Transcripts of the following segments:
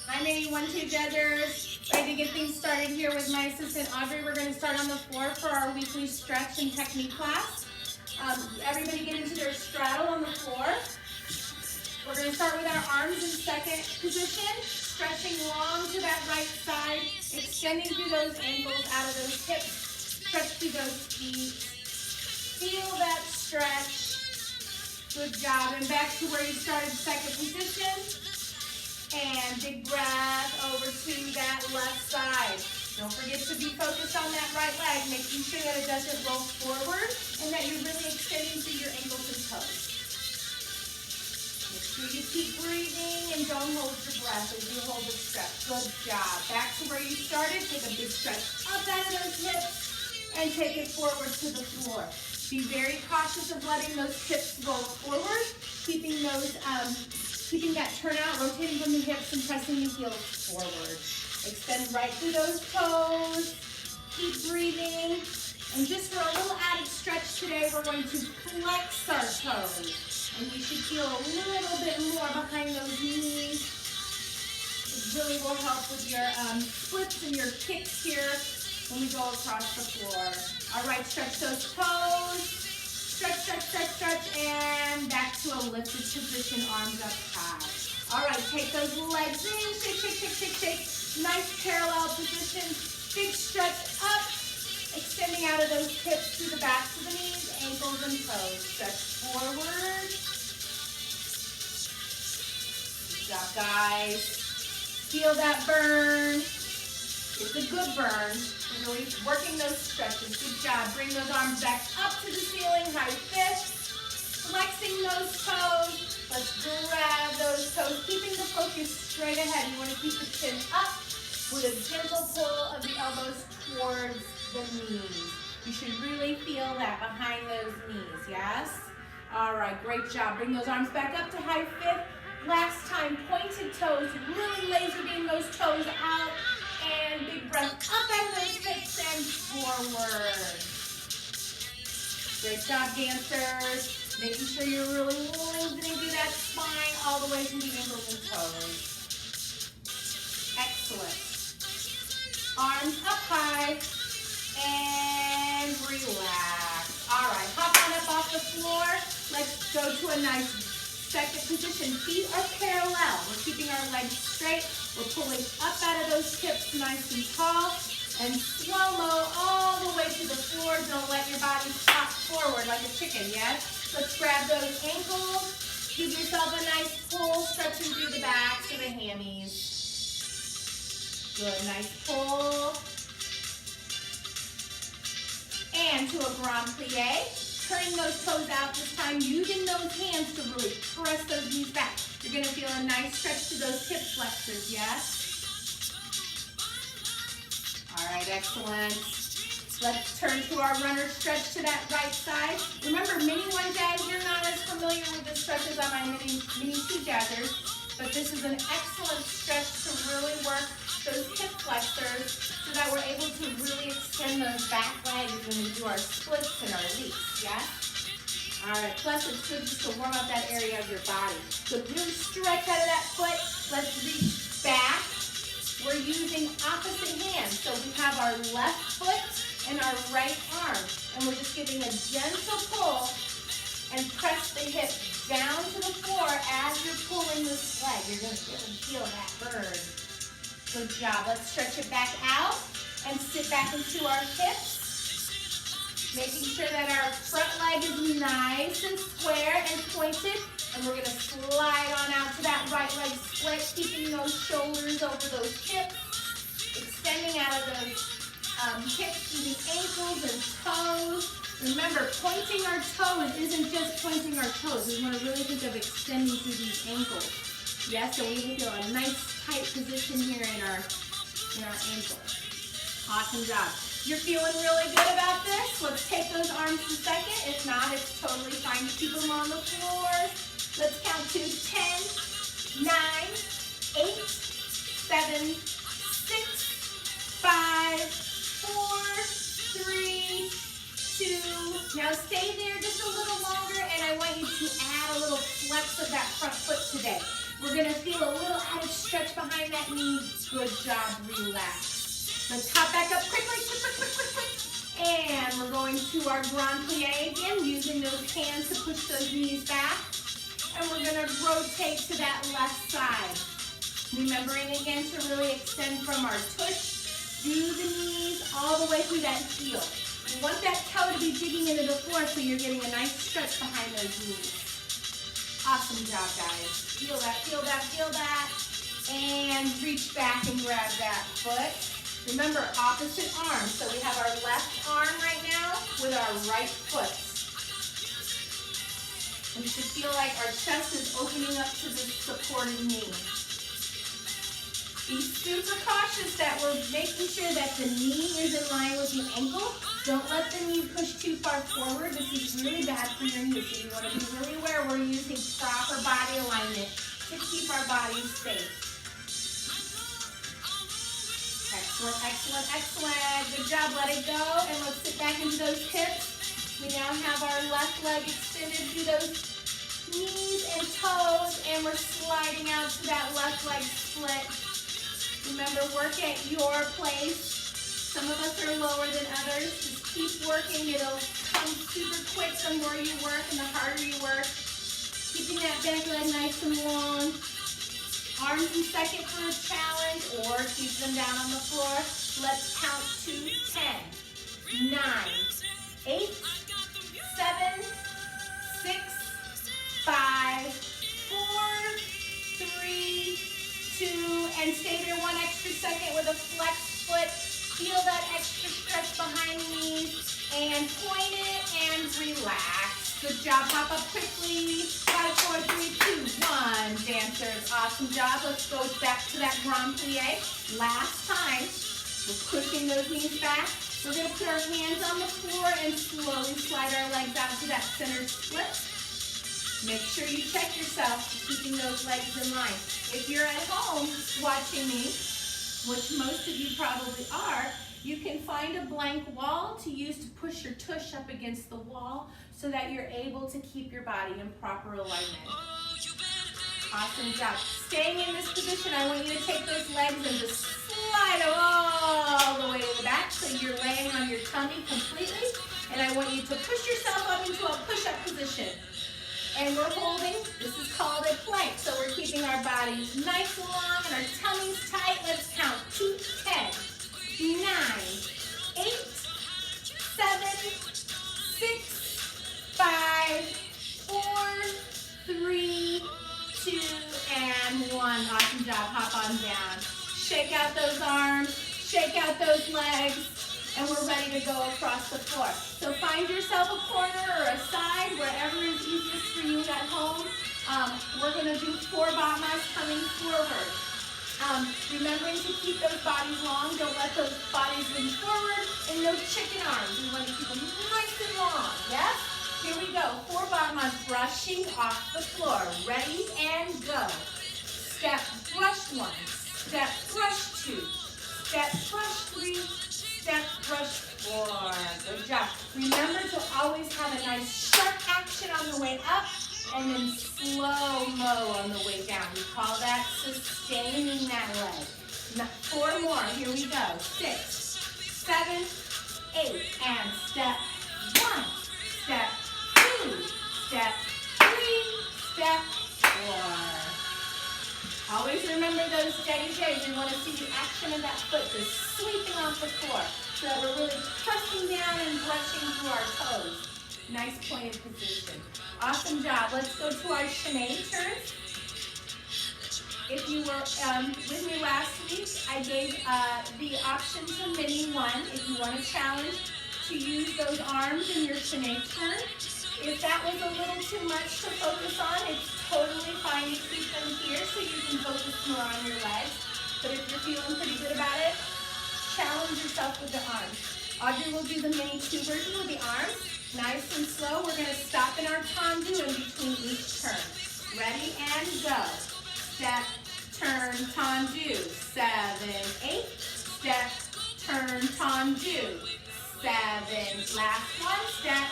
I'm Amy, 1-2 judges. Ready to get things started here with my assistant Audrey. We're going to start on the floor for our weekly stretch and technique class. Everybody get into their straddle on the floor. We're going to start with our arms in second position, stretching long to that right side, extending through those ankles, out of those hips, stretch through those feet. Feel that stretch. Good job. And back to where you started, second position. And big breath over to that left side. Don't forget to be focused on that right leg, making sure that it doesn't roll forward and that you're really extending through your ankles and toes. Make sure you keep breathing and don't hold your breath as you hold the stretch. Good job. Back to where you started. Take a big stretch up out of those hips and take it forward to the floor. Be very cautious of letting those hips roll forward, keeping that turnout, rotating from the hips and pressing the heels forward. Extend right through those toes. Keep breathing. And just for a little added stretch today, we're going to flex our toes. And you should feel a little bit more behind those knees. It really will help with your splits and your kicks here when we go across the floor. All right, stretch those toes. Stretch, stretch, stretch, stretch, and back to a lifted position, arms up high. All right, take those legs in, shake, shake, shake, shake, shake. Nice parallel position, big stretch up, extending out of those hips through the backs of the knees, ankles and toes. Stretch forward. Good job, guys. Feel that burn. It's a good burn. Really working those stretches. Good job. Bring those arms back up to the ceiling, high fists. Flexing those toes. Let's grab those toes. Keeping the focus straight ahead. You want to keep the chin up with a gentle pull of the elbows towards the knees. You should really feel that behind those knees, yes? All right, great job. Bring those arms back up to high fifth. Last time, pointed toes. Really laser beam those toes out. And big breath up out of those hips and forward. Great job, dancers. Making sure you're really lengthening through that spine all the way through the ankles and toes. Excellent. Arms up high and relax. All right, hop on up off the floor. Let's go to a nice second position. Feet are parallel. We're keeping our legs straight. We're pulling up out of those hips nice and tall. And slow-mo all the way to the floor. Don't let your body pop forward like a chicken, yes? Let's grab those ankles. Give yourself a nice pull, stretching through the backs of the hammies. Good, nice pull. And to a grand plie. Turning those toes out this time, using those hands to really press those knees back. You're going to feel a nice stretch to those hip flexors, yes? All right, excellent. Let's turn to our runner stretch to that right side. Remember, mini 1 jazz, you're not as familiar with the stretches on my mini 2 jazzers, but this is an excellent stretch to really work those hip flexors so that we're able to really extend those back legs when we do our splits and our leaps, yeah? All right, plus it's good just to warm up that area of your body. So really stretch out of that foot. Let's reach back. We're using opposite hands. So we have our left foot and our right arm. And we're just giving a gentle pull and press the hip down to the floor as you're pulling this leg. You're going to feel that burn. Good job. Let's stretch it back out and sit back into our hips. Making sure that our front leg is nice and square and pointed. And we're going to slide on out to that right leg split, keeping those shoulders over those hips. Extending out of those hips to the ankles and toes. Remember, pointing our toes isn't just pointing our toes. We want to really think of extending through these ankles. Yes, so we can feel a nice tight position here in our ankles. Awesome job. You're feeling really good about this? Let's take those arms to second. If not, it's totally fine to keep them on the floor. Let's count to 10, 9, 8, 7, 6, 5, 4, 3, 2. Now stay there just a little longer, and I want you to add a little flex of that front foot today. We're going to feel a little added stretch behind behind that knee. Good job, relax. Let's hop back up quickly, quick. And we're going to our grand plie again, using those hands to push those knees back. And we're gonna rotate to that left side. Remembering again to really extend from our tush through the knees all the way through that heel. You want that toe to be digging into the floor so you're getting a nice stretch behind those knees. Awesome job, guys. Feel that, feel that, feel that. And reach back and grab that foot. Remember, opposite arm. So we have our left arm right now with our right foot. We should feel like our chest is opening up to the supported knee. Be super cautious that we're making sure that the knee is in line with the ankle. Don't let the knee push too far forward. This is really bad for your knee. So you want to be really aware we're using proper body alignment to keep our bodies safe. Excellent, excellent, excellent. Good job. Let it go. And let's sit back into those hips. We now have our left leg extended through those knees and toes. And we're sliding out to that left leg split. Remember, work at your place. Some of us are lower than others. Just keep working. It'll come super quick the more you work and the harder you work. Keeping that back leg nice and long. Arms in second for a challenge, or keep them down on the floor. Let's count to 10, 9, 8, 7, 6, 5, 4, 3, 2, and stay there one extra second with a flex foot. Feel that extra stretch behind the knees, and point it and relax. Good job. Hop up quickly. 5, 4, 3, 2, 1. Dancers, awesome job. Let's go back to that grand plie. Last time, we're pushing those knees back. We're going to put our hands on the floor and slowly slide our legs out to that center split. Make sure you check yourself for keeping those legs in line. If you're at home watching me, which most of you probably are, you can find a blank wall to use to push your tush up against the wall so that you're able to keep your body in proper alignment. Awesome job. Staying in this position, I want you to take those legs and just slide them all the way to the back so you're laying on your tummy completely. And I want you to push yourself up into a push-up position. And we're holding, this is called a plank. So we're keeping our bodies nice and long and our tummies tight. Let's count to 10, 9, 8, 7, 6, 5, 4, 3, 2, and 1. Awesome job. Hop on down. Shake out those arms. Shake out those legs. And we're ready to go across the floor. So find yourself a corner or a side, wherever is easiest for you at home. We're going to do 4 bamas coming forward. Remembering to keep those bodies long. Don't let those bodies lean forward. And no chicken arms. We want to keep them nice and long. Yes? Here we go. 4 bamas brushing off the floor. Ready and go. Step, brush 1. Step, brush 2. Step, brush 3. Step, brush 4. Good job. Remember to always have a nice sharp action on the way up and then slow-mo on the way down. We call that sustaining that leg. Now, 4 more. Here we go. 6, 7, 8. And step 1. Step 2. Step 3. Step 4. Always remember those steady J's. We want to see the action of that foot just sweeping off the floor so that we're really pressing down and brushing through our toes. Nice pointed position. Awesome job. Let's go to our chaîné turn. If you were with me last week, I gave the option to mini one if you want a challenge to use those arms in your chaîné turn. If that was a little too much to focus on, it's totally fine to keep them here so you can focus more on your legs. But if you're feeling pretty good about it, challenge yourself with the arms. Audrey will do the mini 2 version with the arms. Nice and slow. We're going to stop in our tendu in between each turn. Ready and go. Step, turn, tendu. 7, 8. Step, turn, tendu. 7. Last one. Step,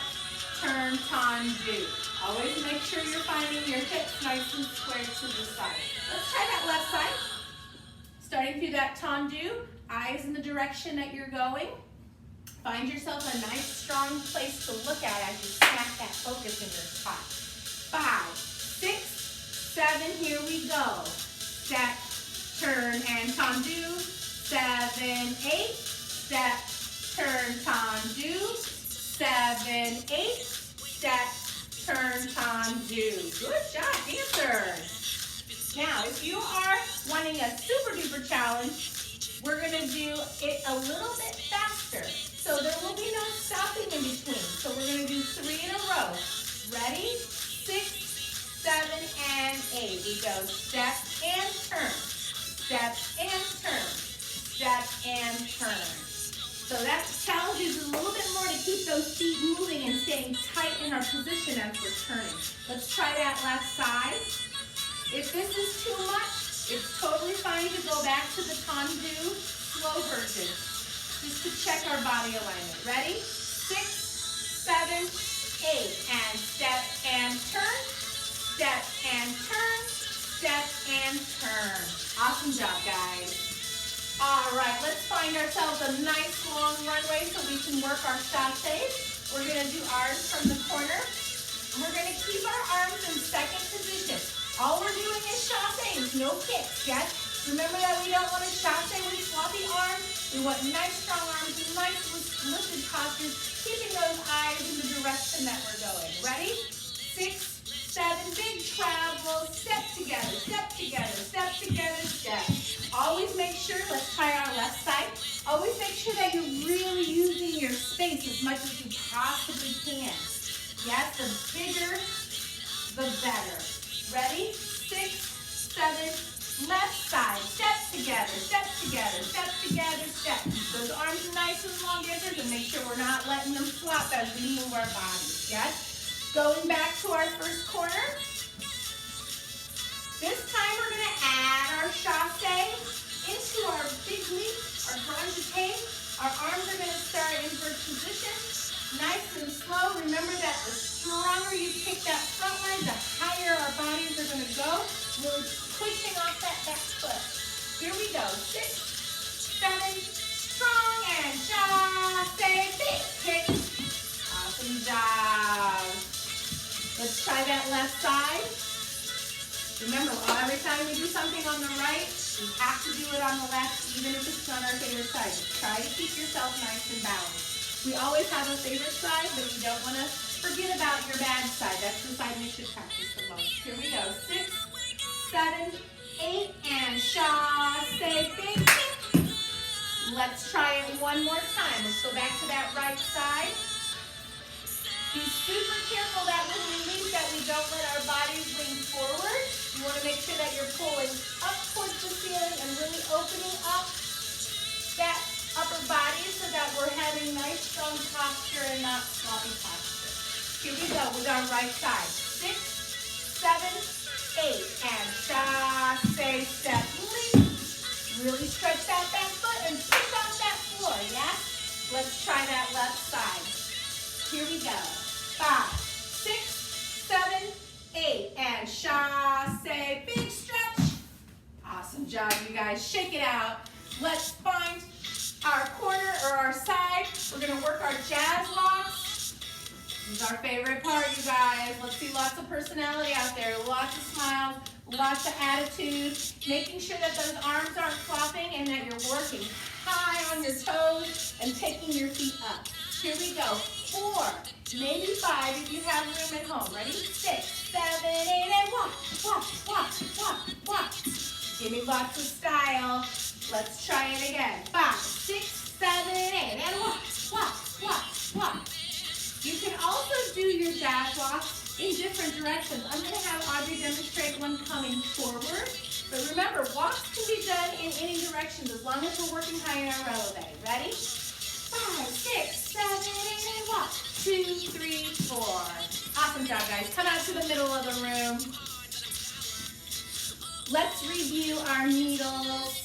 turn, tendu. Always make sure you're finding your hips nice and square to the side. Let's try that left side. Starting through that tendu, eyes in the direction that you're going. Find yourself a nice, strong place to look at as you smack that focus in your spot. 5, 6, 7, here we go. Step, turn, and tendu. 7, 8, step, turn, tendu. 7, 8, step, turn, tendu. Good job, dancers. Now, if you are wanting a super duper challenge, we're going to do it a little bit faster. So there will be no stopping in between. So we're going to do 3 in a row. Ready? 6, 7, and 8. We go step and turn. Step and turn. Step and turn. So that challenge is a little bit more to keep those feet moving and staying tight in our position as we're turning. Let's try that left side. If this is too much, it's totally fine to go back to the tendu slow version, just to check our body alignment. Ready? 6, 7, 8, and step and turn, step and turn, step and turn. Awesome job, guys. All right, let's find ourselves a nice long runway so we can work our chasses. We're gonna do ours from the corner. We're gonna keep our arms in second position. All we're doing is chasses, no kicks, yes? Remember that we don't want to chasse with floppy arms. We want nice strong arms and nice lifted postures, keeping those eyes in the direction that we're going. Ready? 6, 7, big travel, step together, step together, step together, step. Always make sure, let's try our left side. Always make sure that you're really using your space as much as you possibly can. Yes, the bigger, the better. Ready? 6, 7, left side. Step together, step together, step together, step. Those arms nice and long, dancers, and make sure we're not letting them flop as we move our bodies. Yes? Going back to our first corner. This time we're going to add our chasse into our big leap, our grand jeté. Our arms are going to start in first position. Nice and slow. Remember that the stronger you kick that front leg, the higher our bodies are going to go. Really pushing off that back foot. Here we go. 6, 7, strong and chasse, big kick. Awesome job. Let's try that left side. Remember, every time we do something on the right, we have to do it on the left, even if it's on our favorite side. Just try to keep yourself nice and balanced. We always have a favorite side, but you don't want to forget about your bad side. That's the side we should practice the most. Here we go. 6, 7, 8, and chasse, big kick. Let's try it one more time. Let's go back to that right side. Be super careful that when we leap that we don't let our bodies lean forward. You want to make sure that you're pulling up towards the ceiling and really opening up that upper body so that we're having nice strong posture and not sloppy posture. Here we go with our right side. 6, 7, 8, and chasse, step, leap. Really stretch that back foot and push off that floor, yeah? Let's try that left side. Here we go. 5, 6, 7, 8, and chasse, big stretch. Awesome job, you guys. Shake it out. Let's find our corner or our side. We're going to work our jazz locks. This is our favorite part, you guys. Let's see lots of personality out there. Lots of smiles, lots of attitude. Making sure that those arms aren't flopping and that you're working high on your toes and taking your feet up. Here we go. 4, maybe 5 if you have room at home. Ready? 6, 7, 8, and walk, walk, walk, walk, walk. Give me lots of style. Let's try it again. 5, 6, 7, 8, and walk, walk, walk, walk. You can also do your jazz walks in different directions. I'm going to have Audrey demonstrate one coming forward. But remember, walks can be done in any directions as long as we're working high in our releve. Ready? 5, 6, 7, 8, and walk. 2, 3, 4. Awesome job, guys. Come out to the middle of the room. Let's review our needles.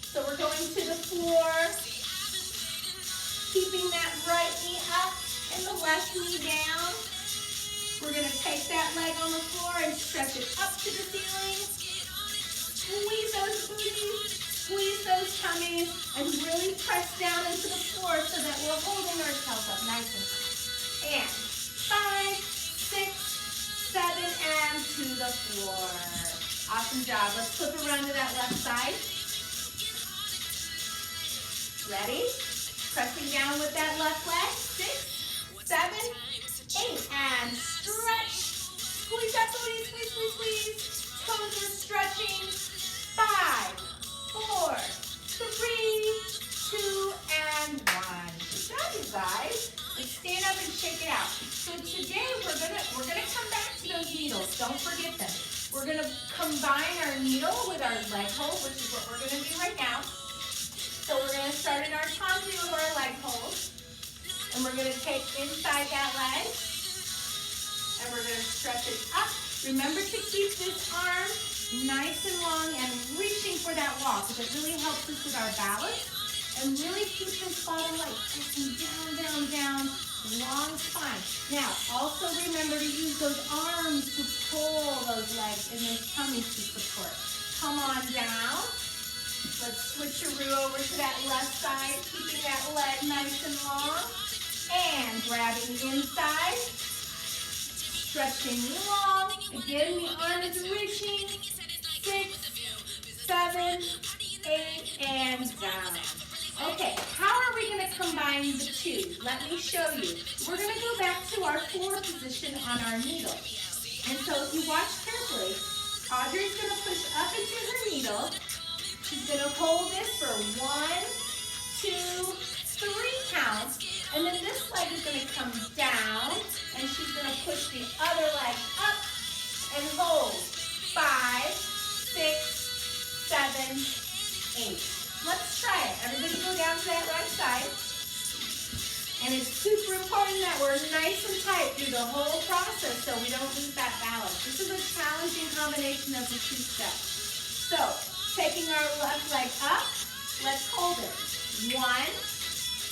So we're going to the floor, keeping that right knee up and the left knee down. We're going to take that leg on the floor and stretch it up to the ceiling. Squeeze those booty tummies and really press down into the floor so that we're holding ourselves up nice and high. And 5, 6, 7, and to the floor. Awesome job. Let's flip around to that left side. Ready? Pressing down with that left leg. 6, 7, 8, and stretch. Squeeze that booty, squeeze, squeeze, squeeze. Toes are stretching. 5, 4, 3, 2, and 1. Good job, you guys. Let's stand up and shake it out. So today we're gonna come back to those needles. Don't forget them. We're gonna combine our needle with our leg hold, which is what we're gonna do right now. So we're gonna start in our top view of our leg hold, and we're gonna take inside that leg, and we're gonna stretch it up. Remember to keep this arm nice and long and reaching for that wall, because it really helps us with our balance. And really keep this bottom leg pressing down, down, down, long spine. Now, also remember to use those arms to pull those legs and those tummies to support. Come on down. Let's switcheroo over to that left side, keeping that leg nice and long. And grabbing inside. Stretching long. Again, the arm is reaching. 6, 7, 8, and down. Okay, how are we going to combine the two? Let me show you. We're going to go back to our floor position on our needle. And so if you watch carefully, Audrey's going to push up into her needle. She's going to hold this for 1, 2, 3 counts. And then this leg is going to come down, and she's going to push the other leg up and hold. 5, 6, 7, 8. Let's try it. Everybody go down to that right side. And it's super important that we're nice and tight through the whole process so we don't lose that balance. This is a challenging combination of the 2 steps. So, taking our left leg up, let's hold it. 1,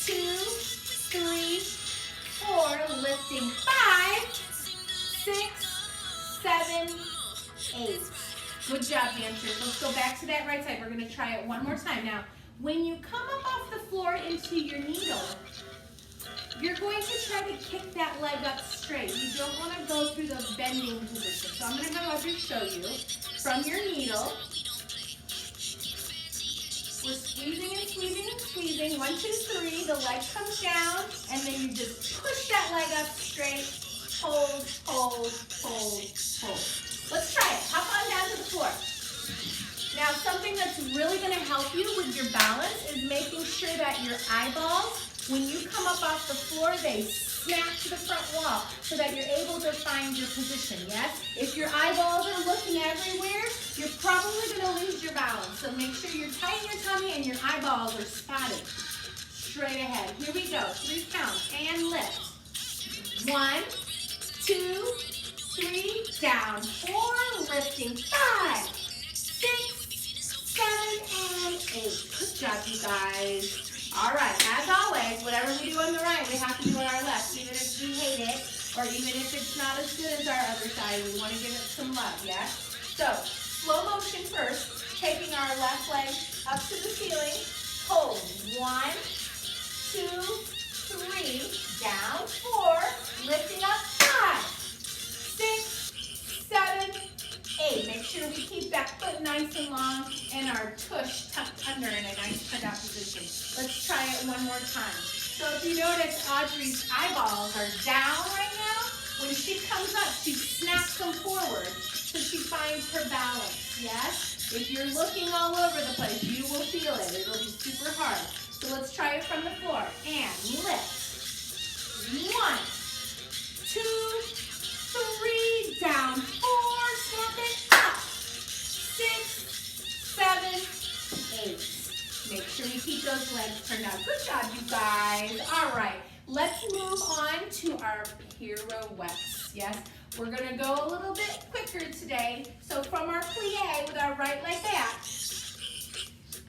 2, 3, 4, lifting 5, 6, 7, 8. Good job, dancers. Let's go back to that right side. We're going to try it one more time. Now, when you come up off the floor into your needle, you're going to try to kick that leg up straight. You don't want to go through the bending position. So I'm going to have Audrey show you. From your needle, we're squeezing and squeezing and squeezing. 1, 2, 3. The leg comes down, and then you just push that leg up straight. Hold, hold, hold, hold. Let's try it. Hop on down to the floor. Now, something that's really going to help you with your balance is making sure that your eyeballs, when you come up off the floor, they snap to the front wall so that you're able to find your position, yes? If your eyeballs are looking everywhere, you're probably going to lose your balance. So make sure you're tight in your tummy and your eyeballs are spotted straight ahead. Here we go. 3 counts and lift. 1, 2, 3, down, 4, lifting, 5, 6, 7, and 8. Good job, you guys. All right, as always, whatever we do on the right, we have to do on our left, even if we hate it, or even if it's not as good as our other side. We want to give it some love, yeah? So, slow motion first, taking our left leg up to the ceiling. Hold. 1, 2, 3, down, 4, lifting up, 5, 6, 7, 8. Make sure we keep that foot nice and long and our tush tucked under in a nice turned out position. Let's try it one more time. So if you notice, Audrey's eyeballs are down right now. When she comes up, she snaps them forward so she finds her balance, yes? If you're looking all over the place, you will feel it. It'll be super hard. So let's try it from the floor. And lift. 1, 2, 3, down, 4, snap it up, 6, 7, 8. Make sure we keep those legs turned out. Good job, you guys. All right, let's move on to our pirouettes, yes? We're gonna go a little bit quicker today. So from our plie with our right leg back,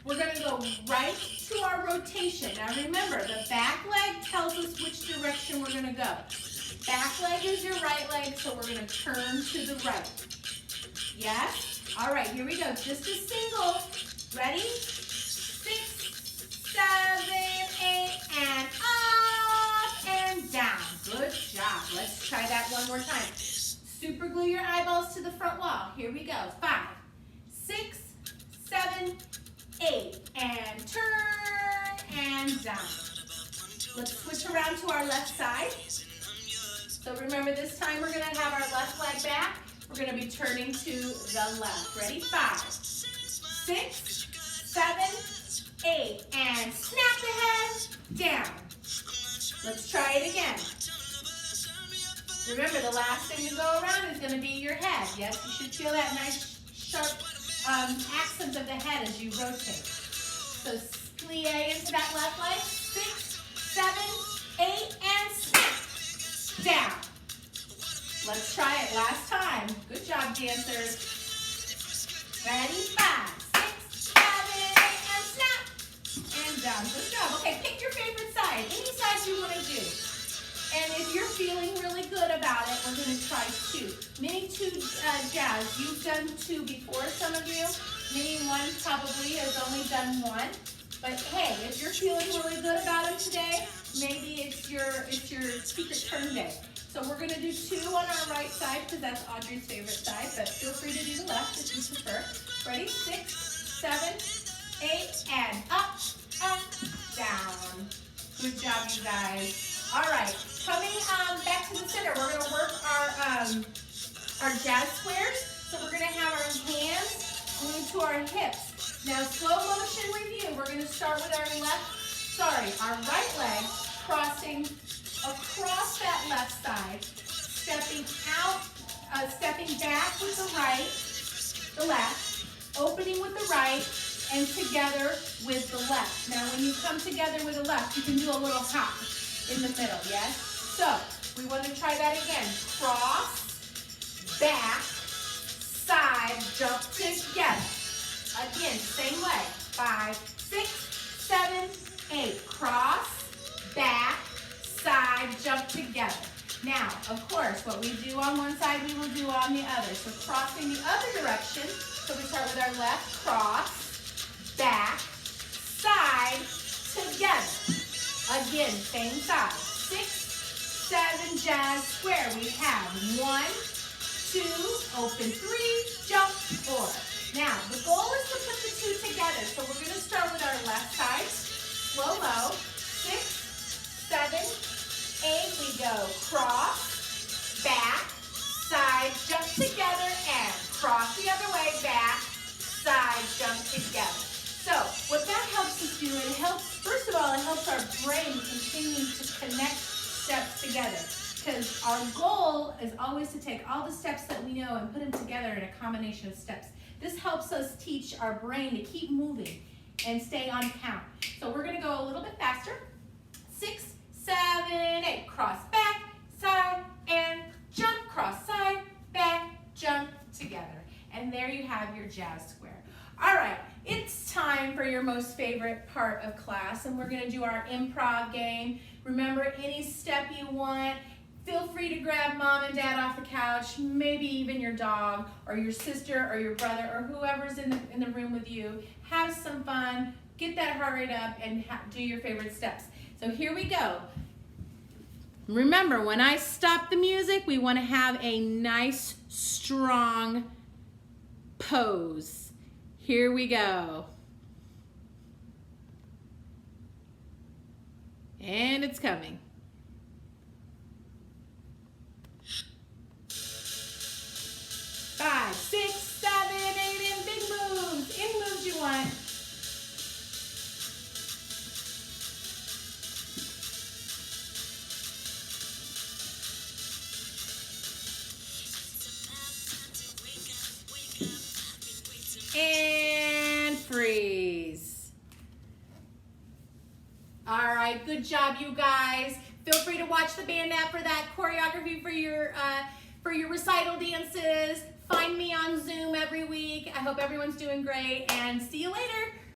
we're gonna go right to our rotation. Now remember, the back leg tells us which direction we're gonna go. Back leg is your right leg, so we're going to turn to the right. Yes? All right, here we go. Just a single. Ready? 6, glue your eyeballs to the front wall. Here we go. 5, 6, 7, 8. And turn and down. Let's switch around to our left side. So remember, this time we're going to have our left leg back. We're going to be turning to the left. Ready? 5, 6, 7, 8. And snap the head down. Let's try it again. Remember, the last thing to go around is going to be your head. Yes, you should feel that nice, sharp accent of the head as you rotate. So plie into that left leg. 6, 7, 8, and snap down. Let's try it last time. Good job, dancers. Ready? 5, 6, 7, 8, and snap. And down. Good job. Okay, pick your favorite side. Any side you want to do. And if you're feeling really good about it, we're going to try 2. Mini 2 jazz. You've done 2 before, some of you. Mini 1 probably has only done 1. But hey, if you're feeling really good about them today, maybe it's your secret turn day. So we're going to do 2 on our right side because that's Audrey's favorite side, but feel free to do the left if you prefer. Ready? 6, 7, 8, and up, up, down. Good job, you guys. All right, coming back to the center, we're going to work our jazz squares. So we're going to have our hands glued to our hips. Now, slow motion review. We're going to start with our right leg crossing across that left side, stepping out, stepping back with the left, opening with the right, and together with the left. Now, when you come together with the left, you can do a little hop in the middle, yes? So, we want to try that again. Cross, back, side, jump together. Again, same way. 5, 6, 7, 8. Cross, back, side, jump together. Now, of course, what we do on one side, we will do on the other. So crossing the other direction. So we start with our left, cross, back, side, together. Again, same side. 6, 7, jazz, square. We have 1, 2, open 3, jump 4. Now, the goal is to put the 2 together. So we're going to start with our left side. Slow-mo. 6, 7, 8. We go cross, back, side, jump together, and cross the other way, back, side, jump together. So what that helps us do, it helps, first of all, it helps our brain continue to connect steps together. Because our goal is always to take all the steps that we know and put them together in a combination of steps. This helps us teach our brain to keep moving and stay on count. So we're going to go a little bit faster. 6, 7, 8. Cross, back, side, and jump. Cross, side, back, jump together. And there you have your jazz square. All right, it's time for your most favorite part of class, and we're going to do our improv game. Remember, any step you want. Feel free to grab mom and dad off the couch, maybe even your dog or your sister or your brother or whoever's in the room with you. Have some fun, get that heart rate up, and do your favorite steps. So here we go. Remember, when I stop the music, we want to have a nice, strong pose. Here we go. And it's coming. 5, 6, 7, 8, and big moves. Any moves you want. And freeze. All right, good job, you guys. Feel free to watch the band app for that choreography for your recital dances. Find me on Zoom every week. I hope everyone's doing great, and see you later.